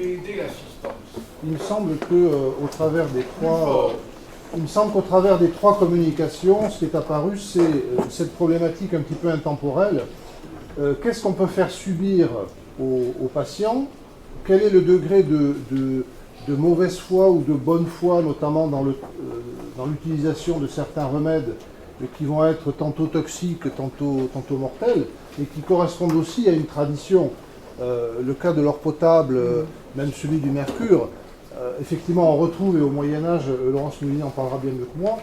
pouvez aider l'assistance? Il me semble qu'au travers des trois... Il me semble qu'au travers des trois communications, ce qui est apparu, c'est cette problématique un petit peu intemporelle. Qu'est-ce qu'on peut faire subir aux patients? Quel est le degré de mauvaise foi ou de bonne foi, notamment dans l'utilisation de certains remèdes qui vont être tantôt toxiques, tantôt mortels, et qui correspondent aussi à une tradition. Le cas de l'or potable, même celui du mercure, effectivement, on retrouve, et au Moyen-Âge, Laurence Moulinet en parlera bien mieux que moi.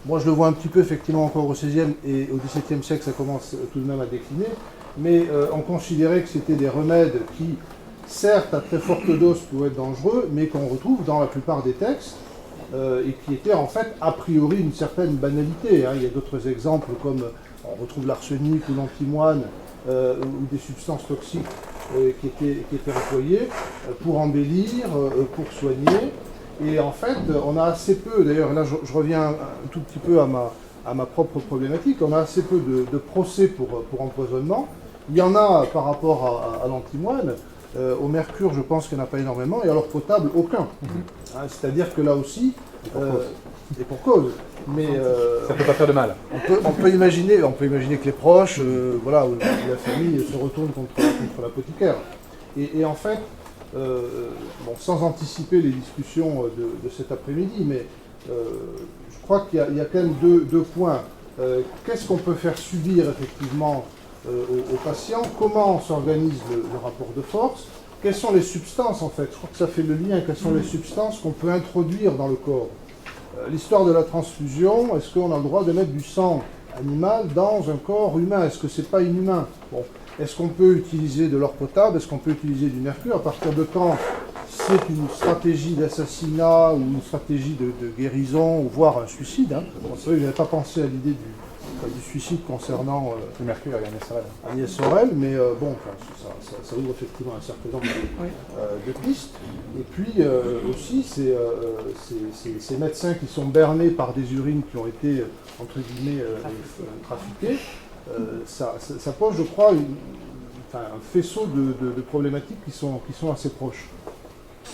Moi, je le vois un petit peu, effectivement, encore au XVIe et au XVIIe siècle, ça commence tout de même à décliner. Mais on considérait que c'était des remèdes qui, certes, à très forte dose, pouvaient être dangereux, mais qu'on retrouve dans la plupart des textes, et qui étaient, en fait, a priori, une certaine banalité. Hein. Il y a d'autres exemples, comme on retrouve l'arsenic ou l'antimoine, ou des substances toxiques qui étaient employées pour embellir, pour soigner. Et en fait, on a assez peu, d'ailleurs là je reviens un tout petit peu à ma propre problématique, on a assez peu de procès pour empoisonnement. Il y en a par rapport à l'antimoine, au mercure je pense qu'il n'y en a pas énormément, et à l'or potable aucun. Hein, c'est-à-dire que là aussi, et pour cause. Mais ça ne peut pas faire de mal. On peut imaginer que les proches, voilà, ou la famille se retournent contre l'apothicaire. Et en fait, bon, sans anticiper les discussions de cet après-midi, mais je crois qu'il y a quand même deux points. Qu'est-ce qu'on peut faire subir effectivement aux patients? Comment s'organise le rapport de force? Quelles sont les substances en fait? Je crois que ça fait le lien. Quelles sont les substances qu'on peut introduire dans le corps? L'histoire de la transfusion, est-ce qu'on a le droit de mettre du sang animal dans un corps humain? Est-ce que c'est pas inhumain? Bon. Est-ce qu'on peut utiliser de l'or potable? Est-ce qu'on peut utiliser du mercure? À partir de quand c'est une stratégie d'assassinat ou une stratégie de guérison, ou voire un suicide? Hein. Bon, c'est vrai que je n'avais pas pensé à l'idée du suicide concernant le mercure et Agnès Sorel, mais bon, ça ouvre effectivement un certain nombre de pistes. Et puis aussi, ces médecins qui sont bernés par des urines qui ont été, entre guillemets, trafiquées, ça pose, je crois, un faisceau de problématiques qui sont assez proches.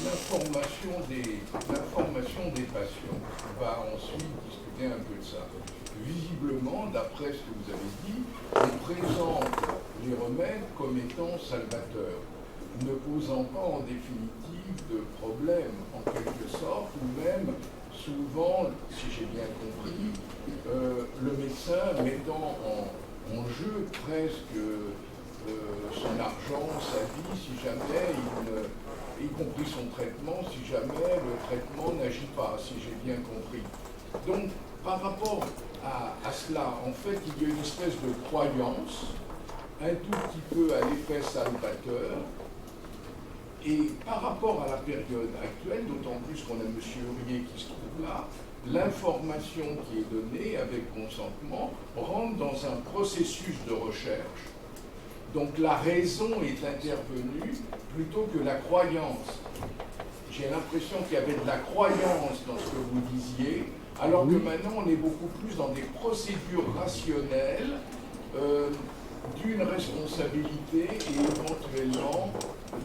L'information des patients, on va ensuite discuter un peu de ça. Visiblement, d'après ce que vous avez dit, on présente les remèdes comme étant salvateurs, ne posant pas en définitive de problème, en quelque sorte, ou même souvent, si j'ai bien compris, le médecin mettant en jeu presque son argent, sa vie, si jamais y compris son traitement, si jamais le traitement n'agit pas, si j'ai bien compris. Donc, par rapport à cela, en fait, il y a une espèce de croyance, un tout petit peu à l'effet salvateur, et par rapport à la période actuelle, d'autant plus qu'on a M. Hurier qui se trouve là, l'information qui est donnée avec consentement rentre dans un processus de recherche. Donc la raison est intervenue plutôt que la croyance. J'ai l'impression qu'il y avait de la croyance dans ce que vous disiez, alors que maintenant on est beaucoup plus dans des procédures rationnelles d'une responsabilité et éventuellement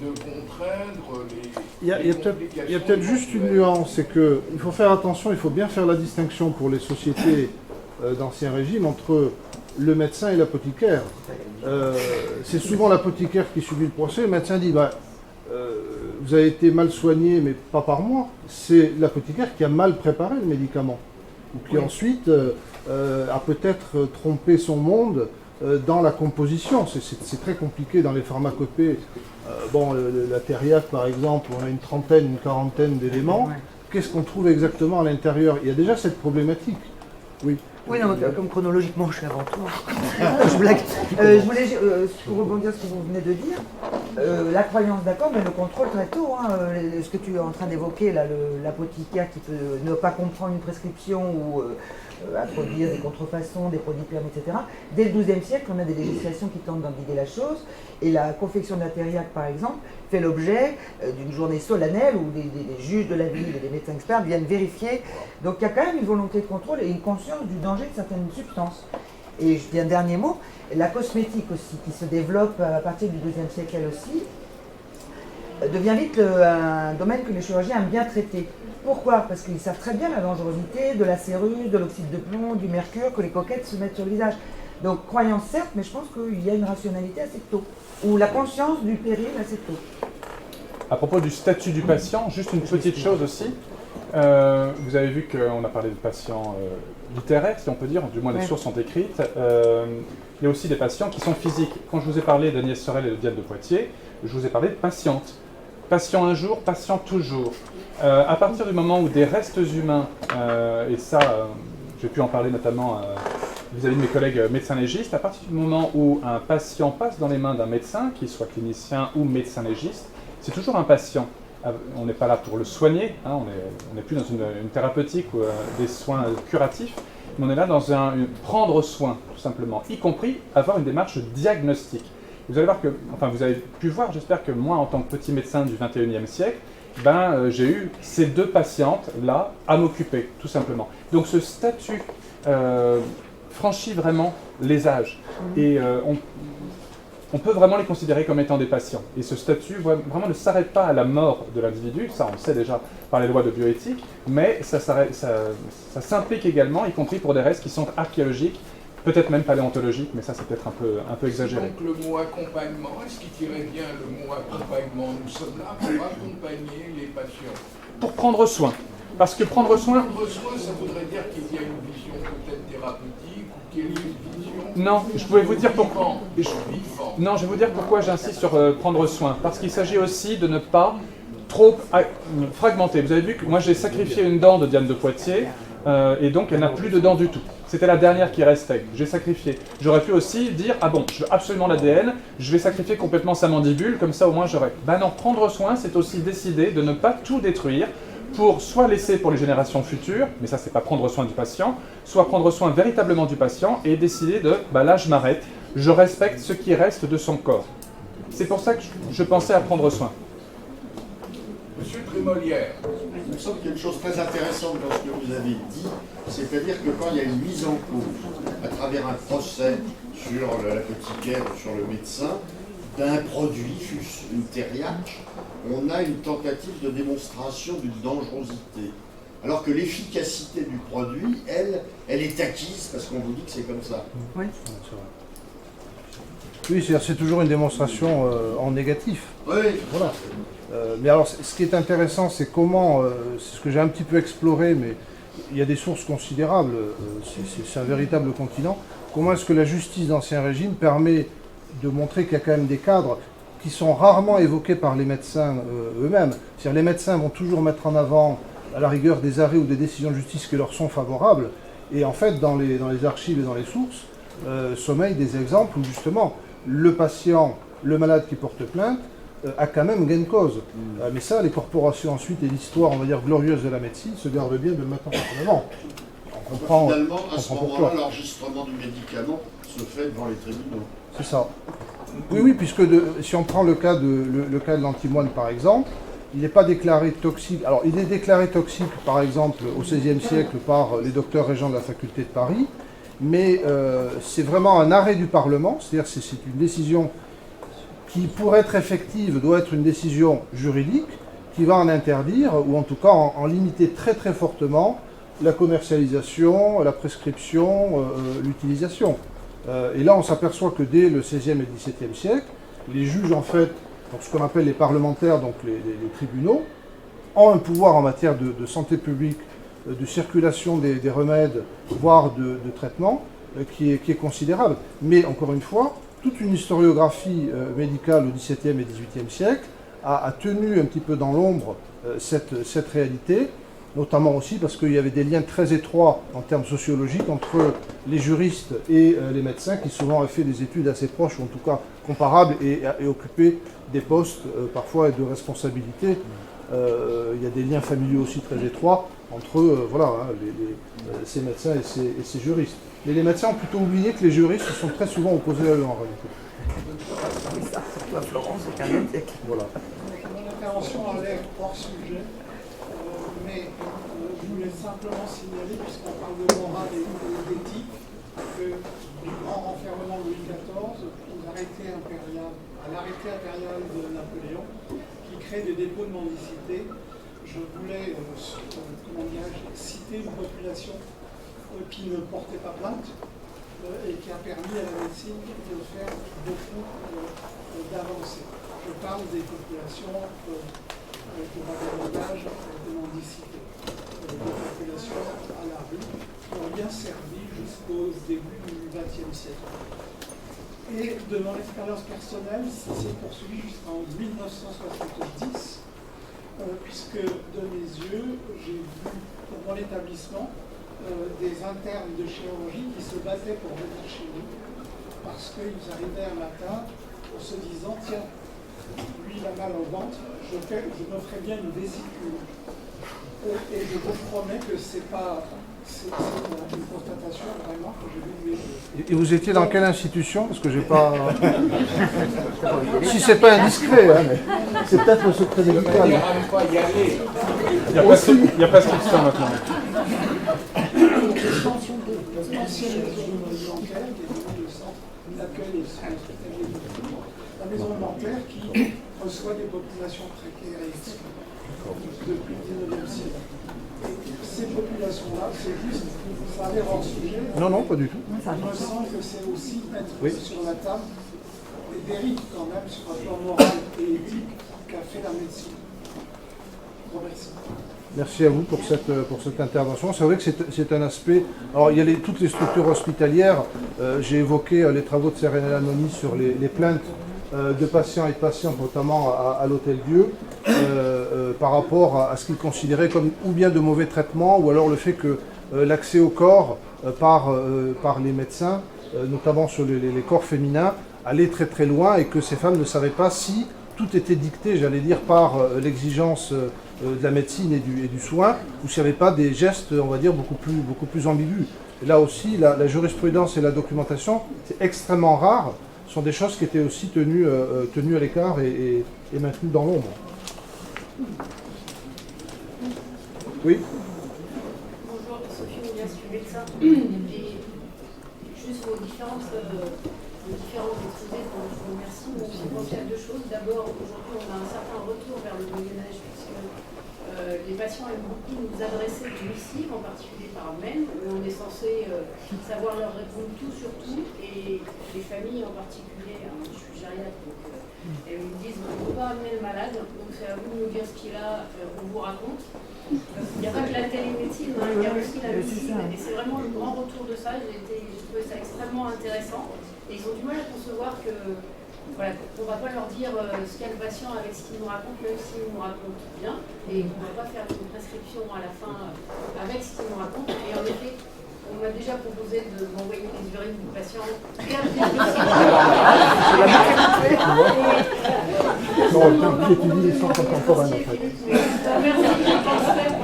de contraindre les complications. Il y a peut-être juste une nuance, c'est qu'il faut faire attention, il faut bien faire la distinction pour les sociétés d'Ancien Régime entre le médecin et l'apothicaire. C'est souvent l'apothicaire qui subit le procès. Le médecin dit vous avez été mal soigné, mais pas par moi. C'est l'apothicaire qui a mal préparé le médicament, ou qui ensuite a peut-être trompé son monde dans la composition. C'est très compliqué dans les pharmacopées. La thériaque, par exemple, on a une trentaine, une quarantaine d'éléments. Qu'est-ce qu'on trouve exactement à l'intérieur? Il y a déjà cette problématique. Oui. Oui, non, comme chronologiquement, je suis avant toi. Je blague. Je voulais, pour rebondir sur ce que vous venez de dire, la croyance, d'accord, mais le contrôle très tôt. Hein, ce que tu es en train d'évoquer, là, l'apothicaire qui peut ne pas comprendre une prescription ou introduire des contrefaçons, des produits permis, etc. Dès le XIIe siècle, on a des législations qui tentent d'en guider la chose. Et la confection de la thériaque, par exemple, fait l'objet d'une journée solennelle où des juges de la ville et des médecins experts viennent vérifier. Donc il y a quand même une volonté de contrôle et une conscience du danger de certaines substances. Et je dis un dernier mot, la cosmétique aussi, qui se développe à partir du XIIe siècle elle aussi. devient vite un domaine que les chirurgiens aiment bien traiter. Pourquoi? Parce qu'ils savent très bien la dangerosité de la céruse, de l'oxyde de plomb, du mercure, que les coquettes se mettent sur le visage. Donc croyance certes, mais je pense qu'il y a une rationalité assez tôt, ou la conscience du péril assez tôt. À propos du statut du patient, juste une petite chose aussi. Vous avez vu qu'on a parlé de patients littéraires, si on peut dire, du moins les sources sont écrites. Il y a aussi des patients qui sont physiques. Quand je vous ai parlé d'Agnès Sorel et de Diane de Poitiers, je vous ai parlé de patientes. Patient un jour, patient toujours. À partir du moment où des restes humains, et ça, j'ai pu en parler notamment vis-à-vis de mes collègues médecins légistes, à partir du moment où un patient passe dans les mains d'un médecin, qu'il soit clinicien ou médecin légiste, c'est toujours un patient. On n'est pas là pour le soigner, hein, on n'est plus dans une thérapeutique ou des soins curatifs, mais on est là dans prendre soin, tout simplement, y compris avoir une démarche diagnostique. Vous allez voir que, enfin vous avez pu voir, j'espère que moi, en tant que petit médecin du 21e siècle, j'ai eu ces deux patientes-là à m'occuper, tout simplement. Donc ce statut franchit vraiment les âges. Et on peut vraiment les considérer comme étant des patients. Et ce statut vraiment ne s'arrête pas à la mort de l'individu, ça on le sait déjà par les lois de bioéthique, mais ça s'implique également, y compris pour des restes qui sont archéologiques, peut-être même paléontologiques, mais ça c'est peut-être un peu exagéré. Donc le mot accompagnement, est-ce qu'il tirait bien le mot accompagnement? Nous sommes là pour accompagner les patients. Pour prendre soin. Parce que prendre soin... Prendre soin, ça voudrait dire qu'il y a une vision peut-être thérapeutique, ou qu'il y a une vision... Non, je pouvais vous dire pourquoi... Non, je vais vous dire pourquoi j'insiste sur prendre soin. Parce qu'il s'agit aussi de ne pas trop fragmenter. Vous avez vu que moi j'ai sacrifié une dent de Diane de Poitiers, et donc elle n'a plus de dents du tout. C'était la dernière qui restait, j'ai sacrifié. J'aurais pu aussi dire, ah bon, je veux absolument l'ADN, je vais sacrifier complètement sa mandibule, comme ça au moins j'aurais. Ben non, prendre soin, c'est aussi décider de ne pas tout détruire, pour soit laisser pour les générations futures, mais ça c'est pas prendre soin du patient, soit prendre soin véritablement du patient et décider de, là je m'arrête, je respecte ce qui reste de son corps. C'est pour ça que je pensais à prendre soin. Monsieur Trémolière. Il me semble qu'il y a une chose très intéressante dans ce que vous avez dit, c'est-à-dire que quand il y a une mise en cause à travers un procès sur l'apothicaire ou sur le médecin, d'un produit, fût-ce une thériaque, on a une tentative de démonstration d'une dangerosité. Alors que l'efficacité du produit, elle est acquise parce qu'on vous dit que c'est comme ça. Oui, oui, c'est toujours une démonstration en négatif. Oui. Voilà. Mais alors, ce qui est intéressant, c'est comment, c'est ce que j'ai un petit peu exploré, mais il y a des sources considérables, c'est un véritable continent, comment est-ce que la justice d'Ancien Régime permet de montrer qu'il y a quand même des cadres qui sont rarement évoqués par les médecins eux-mêmes. C'est-à-dire les médecins vont toujours mettre en avant, à la rigueur, des arrêts ou des décisions de justice qui leur sont favorables, et en fait, dans les archives et dans les sources, sommeillent des exemples où justement, le patient, le malade qui porte plainte, a quand même gain de cause. Mais ça, les corporations ensuite et l'histoire, on va dire, glorieuse de la médecine se gardent bien de le mettre en avant. On comprend, finalement, à ce moment-là, l'enregistrement du médicament se fait devant les tribunaux. C'est ça. Oui, puisque si on prend le cas de l'antimoine, par exemple, il n'est pas déclaré toxique. Alors, il est déclaré toxique, par exemple, au XVIe siècle par les docteurs régents de la faculté de Paris, mais c'est vraiment un arrêt du Parlement, c'est-à-dire c'est une décision qui, pour être effective, doit être une décision juridique qui va en interdire, ou en tout cas en limiter très très fortement la commercialisation, la prescription, l'utilisation. Et là, on s'aperçoit que dès le XVIe et XVIIe siècle, les juges, en fait, donc ce qu'on appelle les parlementaires, donc les tribunaux, ont un pouvoir en matière de santé publique, de circulation des remèdes, voire de traitement, qui est considérable. Mais encore une fois, toute une historiographie médicale au XVIIe et XVIIIe siècle a tenu un petit peu dans l'ombre cette réalité, notamment aussi parce qu'il y avait des liens très étroits en termes sociologiques entre les juristes et les médecins qui souvent ont fait des études assez proches, ou en tout cas comparables, et occupé des postes parfois de responsabilité. Il y a des liens familiaux aussi très étroits entre ces médecins et ces juristes. Mais les médecins ont plutôt oublié que les juristes se sont très souvent opposés à eux en réalité. ça, surtout à Florence, au XVe siècle. Voilà. Mon intervention allait hors sujet, mais je voulais simplement signaler, puisqu'on parle de morale et d'éthique, que du grand renfermement de Louis XIV, à l'arrêté impérial de Napoléon, qui crée des dépôts de mendicité, je voulais citer une population qui ne portait pas plainte et qui a permis à la médecine de faire beaucoup d'avancées. Je parle des populations qui ont un langage de mendicité, des populations à la rue qui ont bien servi jusqu'au début du XXe siècle. Et de mon expérience personnelle, ça s'est poursuivi jusqu'en 1970, puisque de mes yeux, j'ai vu pour mon établissement des internes de chirurgie qui se battaient pour venir chez nous, parce qu'ils arrivaient un matin en se disant, tiens, lui il a mal au ventre, je me ferais bien une vésicule. Et je vous promets que c'est une constatation vraiment que j'ai vu mes yeux. Et vous étiez dans quelle institution? Parce que j'ai pas... si c'est pas indiscret, hein, mais c'est peut-être le secret médical. Il y a prescription maintenant. L'ancienne maison bancaire, qui est devenue le centre d'accueil et de soins hospitaliers de Tours, la maison bancaire qui reçoit des populations précaires et exclues depuis le 19e siècle. Et ces populations-là, c'est juste, ça a l'air hors sujet. Non, pas du tout. Il me semble que c'est aussi mettre sur la table des dérives quand même sur un plan moral et éthique qu'a fait la médecine. Je vous remercie. Merci à vous pour cette intervention. C'est vrai que c'est un aspect... Alors, il y a toutes les structures hospitalières. J'ai évoqué les travaux de Serena Lanoni sur les plaintes de patients et de patientes, notamment à l'Hôtel-Dieu, par rapport à ce qu'ils considéraient comme ou bien de mauvais traitements, ou alors le fait que l'accès au corps par les médecins, notamment sur les corps féminins, allait très très loin et que ces femmes ne savaient pas si tout était dicté, j'allais dire, par l'exigence de la médecine et du soin, ou s'il n'y avait pas des gestes, on va dire, beaucoup plus ambigus. Et là aussi, la jurisprudence et la documentation, c'est extrêmement rare, sont des choses qui étaient aussi tenues à l'écart et maintenues dans l'ombre. Oui. Bonjour, Sophie Moulias, je suis médecin. Et juste vos différents exposés, je vous remercie. Mais je pense qu'il y a deux choses. D'abord, aujourd'hui, on a un certain retour vers le Moyen-Âge, puisque les patients aiment beaucoup nous adresser des missives, en particulier par mail. On est censé savoir leur répondre tout sur tout, et les familles en particulier, hein, je suis gériatre, donc elles me disent on ne peut pas amener le malade, donc c'est à vous de nous dire ce qu'il a, on vous raconte. Il n'y a pas que la télémédecine, hein, il y a aussi la médecine, et c'est vraiment le grand retour de ça. J'ai trouvé ça extrêmement intéressant, et ils ont du mal à concevoir que voilà, on ne va pas leur dire ce qu'a le patient avec ce qu'il nous raconte, même s'il nous raconte bien, et on ne va pas faire une prescription à la fin avec ce qu'il nous raconte. Et en effet, on m'a déjà proposé de m'envoyer les urines du patient bien plus pour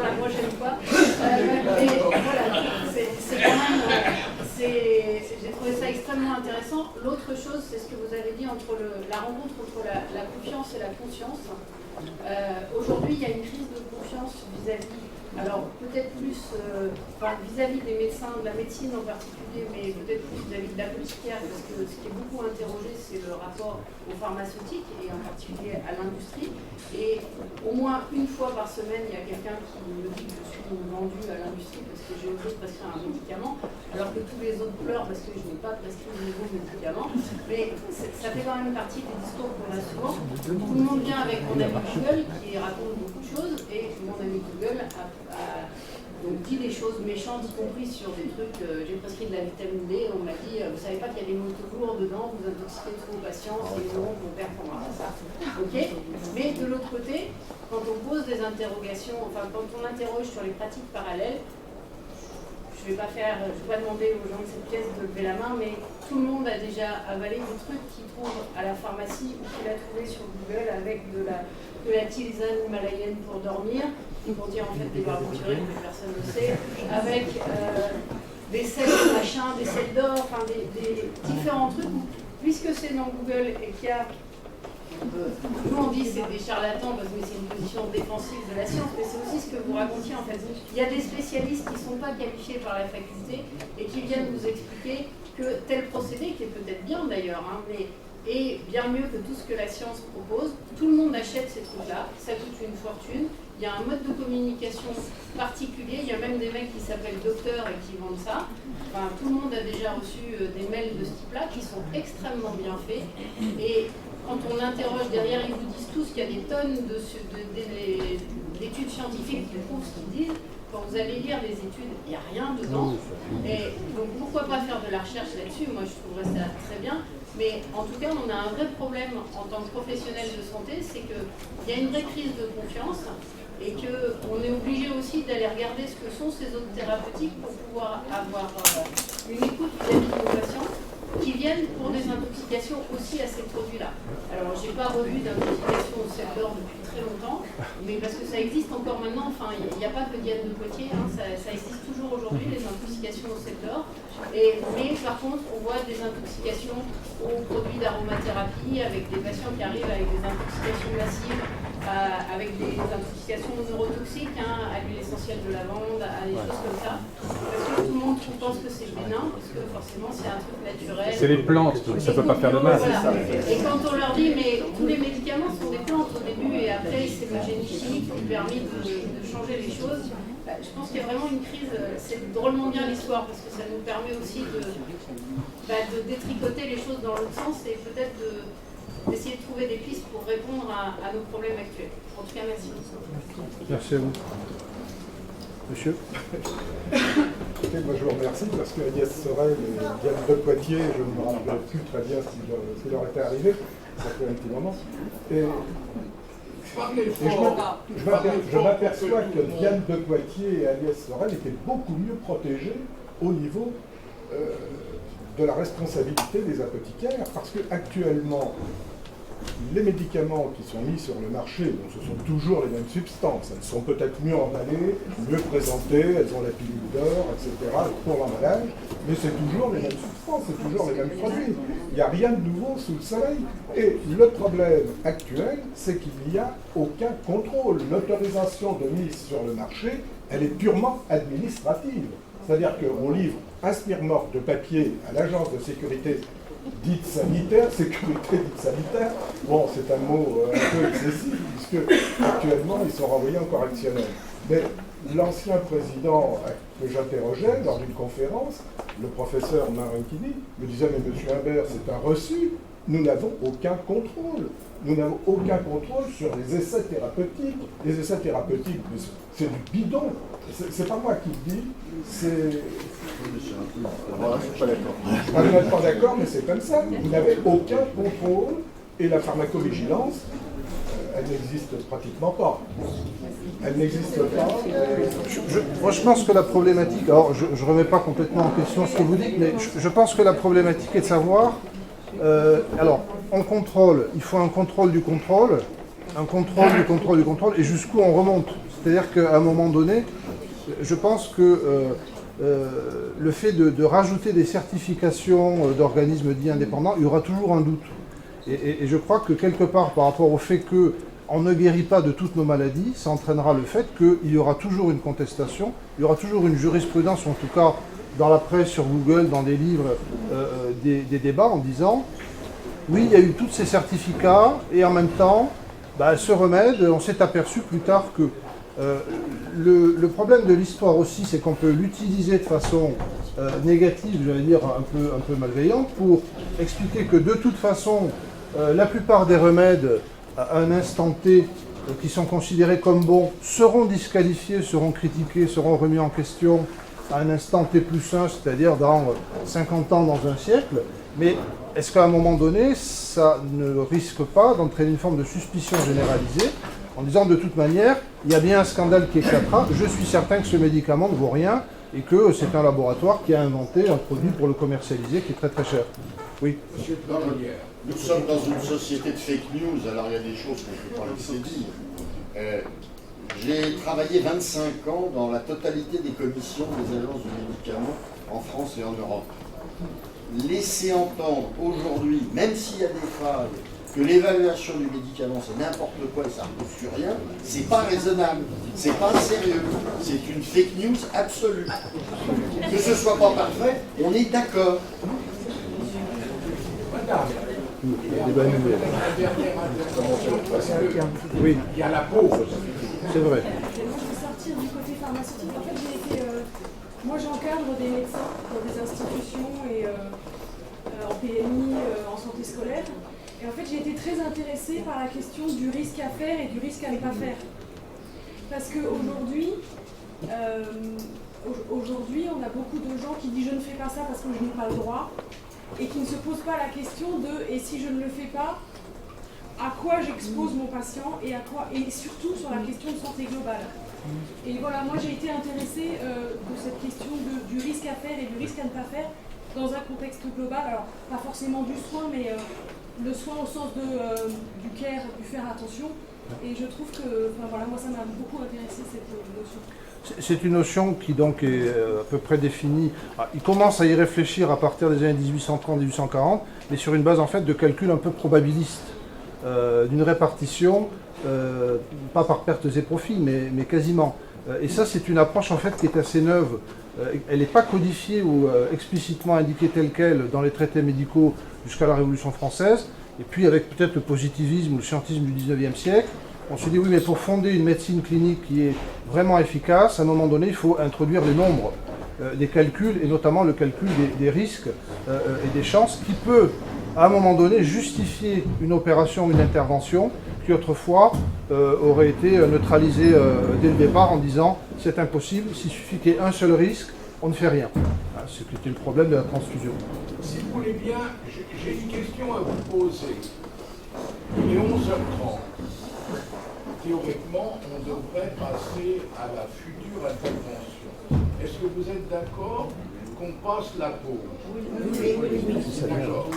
la prochaine fois. Mais voilà, c'est quand même... j'ai trouvé ça extrêmement intéressant. L'autre chose, c'est ce que vous avez dit entre la rencontre entre la confiance et la conscience. Aujourd'hui, il y a une crise de confiance vis-à-vis, alors peut-être plus vis-à-vis des médecins, de la médecine en particulier, mais peut-être plus vis-à-vis de l'apothicaire, parce que ce qui est beaucoup interrogé, c'est le rapport aux pharmaceutiques et en particulier à l'industrie. Et au moins une fois par semaine, il y a quelqu'un qui me dit que je suis vendu à l'industrie parce que j'ai osé prescrire un médicament, alors que tous les autres pleurent parce que je n'ai pas prescrit de nouveaux médicaments. Mais ça fait quand même partie des discours qu'on a souvent. Tout le monde vient avec mon ami Google qui raconte beaucoup de choses, et mon ami Google a donc dit des choses méchantes, y compris sur des trucs. J'ai prescrit de la vitamine D, on m'a dit vous savez pas qu'il y a des métaux lourds dedans, vous intoxiquez trop vos patients, c'est long, mon père prendra ça. Ok. Mais de l'autre côté, quand on pose des interrogations, enfin quand on interroge sur les pratiques parallèles, je ne vais pas demander aux gens de cette pièce de lever la main, mais tout le monde a déjà avalé des trucs qu'il trouve à la pharmacie ou qu'il a trouvé sur Google avec de la tisane himalayenne pour dormir, qui contient en fait des barbituriques, mais personne ne le sait, avec des sels de machin, des sels d'or, enfin des différents trucs. Puisque c'est dans Google et qu'il y a... Nous on dit c'est des charlatans parce que c'est une position défensive de la science, mais c'est aussi ce que vous racontiez en fait. Il y a des spécialistes qui ne sont pas qualifiés par la faculté et qui viennent vous expliquer que tel procédé, qui est peut-être bien d'ailleurs, hein, mais est bien mieux que tout ce que la science propose. Tout le monde achète ces trucs-là, ça coûte une fortune. Il y a un mode de communication particulier, il y a même des mecs qui s'appellent docteurs et qui vendent ça. Enfin, tout le monde a déjà reçu des mails de ce type-là qui sont extrêmement bien faits. Et quand on interroge derrière, ils vous disent tous qu'il y a des tonnes d'études scientifiques qui prouvent ce qu'ils disent. Quand vous allez lire les études, il n'y a rien dedans. Et donc pourquoi pas faire de la recherche là-dessus? Moi je trouverais ça très bien. Mais en tout cas, on a un vrai problème en tant que professionnel de santé, c'est qu'il y a une vraie crise de confiance et qu'on est obligé aussi d'aller regarder ce que sont ces autres thérapeutiques pour pouvoir avoir une écoute vis-à-vis de nos patients qui viennent pour des intoxications aussi à ces produits-là. Alors, je n'ai pas revu d'intoxication au sel d'or depuis très longtemps, mais parce que ça existe encore maintenant, enfin, il n'y a pas que Diane de Poitiers, hein, ça existe toujours aujourd'hui, les intoxications au sel d'or. Mais par contre, on voit des intoxications aux produits d'aromathérapie, avec des patients qui arrivent avec des intoxications massives, avec des intoxications neurotoxiques, hein, à l'huile essentielle de lavande, à des choses comme ça. Parce que tout le monde pense que c'est bénin, parce que forcément c'est un truc naturel. C'est les plantes, ça ne peut pas faire de mal. Voilà. Et quand on leur dit, mais tous les médicaments sont des plantes au début et après c'est le génie chimique qui permet de changer les choses, je pense qu'il y a vraiment une crise. C'est drôlement bien l'histoire parce que ça nous permet aussi de détricoter les choses dans l'autre sens et peut-être d'essayer de trouver des pistes pour répondre à nos problèmes actuels. En tout cas, merci. Merci à vous. Monsieur. Écoutez, moi je vous remercie parce que Agnès Sorel et Diane de Poitiers, je ne me rappelle plus très bien ce qui leur était arrivé, ça fait un petit moment. Et je m'aperçois que Diane de Poitiers et Agnès Sorel étaient beaucoup mieux protégées au niveau de la responsabilité des apothicaires, parce qu'actuellement, les médicaments qui sont mis sur le marché, donc ce sont toujours les mêmes substances. Elles sont peut-être mieux emballées, mieux présentées, elles ont la pilule d'or, etc. pour l'emballage, mais c'est toujours les mêmes substances, c'est toujours les mêmes produits. Il n'y a rien de nouveau sous le soleil. Et le problème actuel, c'est qu'il n'y a aucun contrôle. L'autorisation de mise sur le marché, elle est purement administrative. C'est-à-dire qu'on livre un spire-mort de papier à l'agence de sécurité dite sanitaire, sécurité dite sanitaire, bon, c'est un mot un peu excessif, puisque actuellement, ils sont renvoyés en correctionnel. Mais l'ancien président que j'interrogeais lors d'une conférence, le professeur Marinchini, me disait, mais monsieur Imbert, c'est un reçu, nous n'avons aucun contrôle. Nous n'avons aucun contrôle sur les essais thérapeutiques. Les essais thérapeutiques, c'est du bidon. C'est pas moi qui le dis, c'est... Voilà, je suis pas d'accord. Vous n'êtes pas d'accord, mais c'est comme ça. Vous n'avez aucun contrôle et la pharmacovigilance, elle n'existe pratiquement pas. Elle n'existe pas. Moi, je pense que la problématique, alors je ne remets pas complètement en question ce que vous dites, mais je pense que la problématique est de savoir, alors, on contrôle, il faut un contrôle du contrôle, et jusqu'où on remonte. C'est-à-dire qu'à un moment donné, je pense que le fait de rajouter des certifications d'organismes dits indépendants, il y aura toujours un doute. Et je crois que quelque part, par rapport au fait qu'on ne guérit pas de toutes nos maladies, ça entraînera le fait qu'il y aura toujours une contestation, il y aura toujours une jurisprudence, ou en tout cas dans la presse, sur Google, dans des livres, des débats en disant oui, il y a eu tous ces certificats, et en même temps, ce remède, on s'est aperçu plus tard que le problème de l'histoire aussi, c'est qu'on peut l'utiliser de façon négative, j'allais dire un peu malveillante, pour expliquer que de toute façon, la plupart des remèdes à un instant T qui sont considérés comme bons seront disqualifiés, seront critiqués, seront remis en question à un instant T plus 1, c'est-à-dire dans 50 ans, dans un siècle. Mais est-ce qu'à un moment donné, ça ne risque pas d'entraîner une forme de suspicion généralisée en disant de toute manière, il y a bien un scandale qui éclatera, je suis certain que ce médicament ne vaut rien et que c'est un laboratoire qui a inventé un produit pour le commercialiser qui est très très cher. Oui. Nous sommes dans une société de fake news, alors il y a des choses qu'on ne peut pas laisser dire. J'ai travaillé 25 ans dans la totalité des commissions des agences de médicaments en France et en Europe. Laisser entendre aujourd'hui, même s'il y a des failles, que l'évaluation du médicament c'est n'importe quoi et ça ne repose sur rien, c'est pas raisonnable, c'est pas sérieux, c'est une fake news absolue. Que ce soit pas parfait, on est d'accord. Et débat après, annuel. la dernière intervention, parce que Oui, il y a la pause. c'est vrai. Et moi, je vais sortir du côté pharmaceutique. En fait, moi, j'encadre des médecins dans des institutions et en PMI, en santé scolaire. Et en fait, j'ai été très intéressée par la question du risque à faire et du risque à ne pas faire. Parce qu'aujourd'hui, on a beaucoup de gens qui disent je ne fais pas ça parce que je n'ai pas le droit et qui ne se posent pas la question de et si je ne le fais pas, à quoi j'expose mon patient et surtout sur la question de santé globale. Et voilà, moi j'ai été intéressée de cette question du risque à faire et du risque à ne pas faire dans un contexte global, alors pas forcément du soin, mais le soin au sens du care, du faire attention. Et je trouve que, enfin voilà, moi ça m'a beaucoup intéressé cette notion. C'est une notion qui donc est à peu près définie. Il commence à y réfléchir à partir des années 1830-1840, mais sur une base en fait de calcul un peu probabiliste, d'une répartition, pas par pertes et profits, mais quasiment. Et ça, c'est une approche en fait qui est assez neuve. Elle n'est pas codifiée ou explicitement indiquée telle qu'elle dans les traités médicaux jusqu'à la Révolution française. Et puis avec peut-être le positivisme ou le scientisme du 19e siècle, on se dit oui, mais pour fonder une médecine clinique qui est vraiment efficace, à un moment donné, il faut introduire les nombres, des calculs, et notamment le calcul des risques et des chances, qui peut, à un moment donné, justifier une opération, une intervention, qui autrefois aurait été neutralisée dès le départ en disant c'est impossible, s'il suffit qu'il y ait un seul risque, on ne fait rien. C'était le problème de la transfusion. Si vous voulez bien, j'ai une question à vous poser. Il est 11h30. Théoriquement, on devrait passer à la future intervention. Est-ce que vous êtes d'accord qu'on passe la pause? Oui. D'accord.